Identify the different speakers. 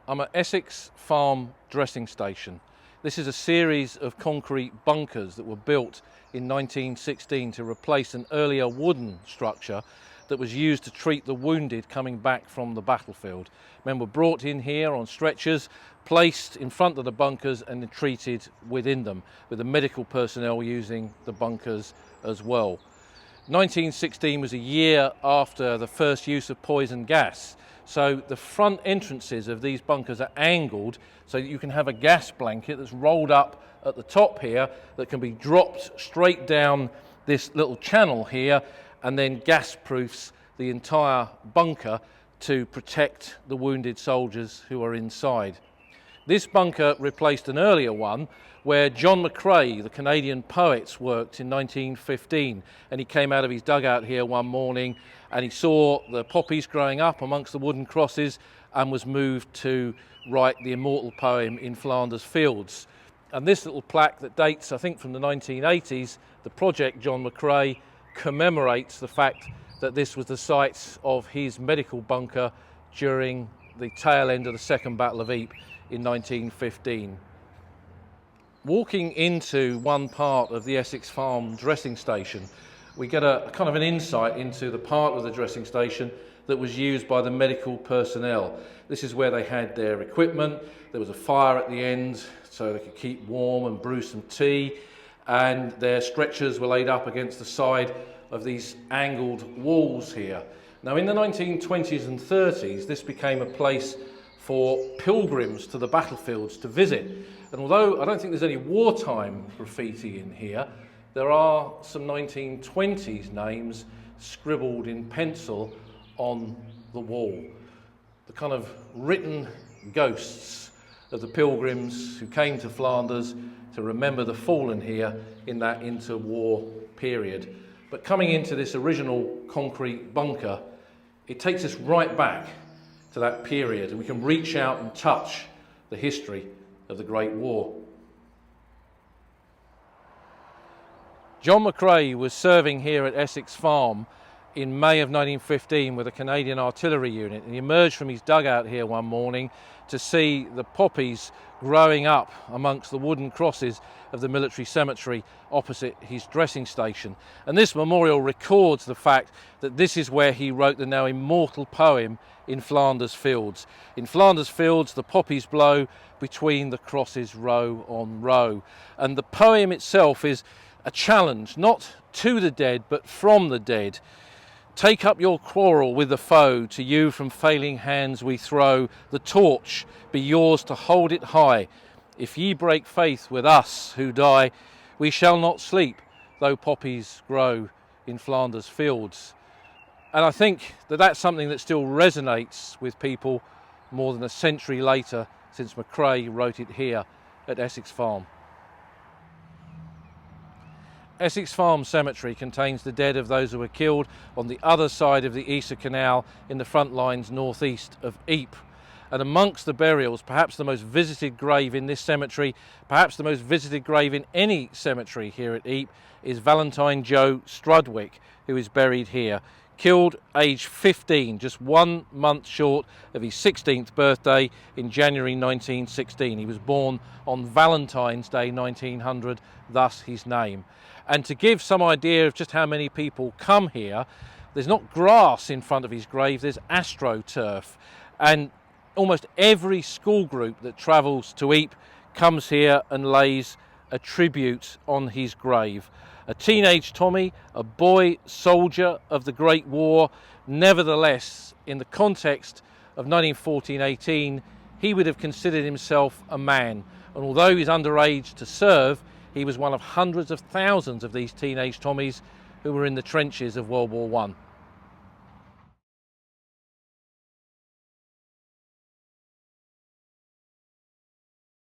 Speaker 1: I'm at Essex Farm dressing station. This is a series of concrete bunkers that were built in 1916 to replace an earlier wooden structure that was used to treat the wounded coming back from the battlefield. Men were brought in here on stretchers, placed in front of the bunkers and then treated within them, with the medical personnel using the bunkers as well. 1916 was a year after the first use of poison gas. So the front entrances of these bunkers are angled so that you can have a gas blanket that's rolled up at the top here that can be dropped straight down this little channel here and then gas proofs the entire bunker to protect the wounded soldiers who are inside. This bunker replaced an earlier one where John McCrae, the Canadian poet, worked in 1915, and he came out of his dugout here one morning and he saw the poppies growing up amongst the wooden crosses and was moved to write the immortal poem In Flanders Fields. And this little plaque that dates, I think, from the 1980s, the Project John McCrae, commemorates the fact that this was the site of his medical bunker during the tail end of the Second Battle of Ypres in 1915. Walking into one part of the Essex Farm dressing station, we get a kind of an insight into the part of the dressing station that was used by the medical personnel. This is where they had their equipment. There was a fire at the end so they could keep warm and brew some tea, and their stretchers were laid up against the side of these angled walls here. Now in the 1920s and 30s, this became a place for pilgrims to the battlefields to visit. And although I don't think there's any wartime graffiti in here, there are some 1920s names scribbled in pencil on the wall. The kind of written ghosts of the pilgrims who came to Flanders to remember the fallen here in that interwar period. But coming into this original concrete bunker, it takes us right back to that period, and we can reach out and touch the history of the Great War. John McCrae was serving here at Essex Farm in May of 1915 with a Canadian artillery unit, and he emerged from his dugout here one morning to see the poppies growing up amongst the wooden crosses of the military cemetery opposite his dressing station. And this memorial records the fact that this is where he wrote the now immortal poem In Flanders Fields. In Flanders Fields the poppies blow, between the crosses row on row. And the poem itself is a challenge, not to the dead but from the dead. Take up your quarrel with the foe, to you from failing hands we throw. The torch be yours to hold it high. If ye break faith with us who die, we shall not sleep, though poppies grow in Flanders Fields. And I think that that's something that still resonates with people more than a century later, since McCrae wrote it here at Essex Farm. Essex Farm Cemetery contains the dead of those who were killed on the other side of the Yser Canal in the front lines northeast of Ypres. And amongst the burials, perhaps the most visited grave in this cemetery, perhaps the most visited grave in any cemetery here at Ypres, is Valentine Joe Strudwick, who is buried here. Killed aged 15, just 1 month short of his 16th birthday in January 1916. He was born on Valentine's Day 1900, thus his name. And to give some idea of just how many people come here, there's not grass in front of his grave, there's astroturf. And almost every school group that travels to Ypres comes here and lays a tribute on his grave. A teenage Tommy, a boy soldier of the Great War. Nevertheless, in the context of 1914-18, he would have considered himself a man. And although he's underage to serve, he was one of hundreds of thousands of these teenage Tommies who were in the trenches of World War I.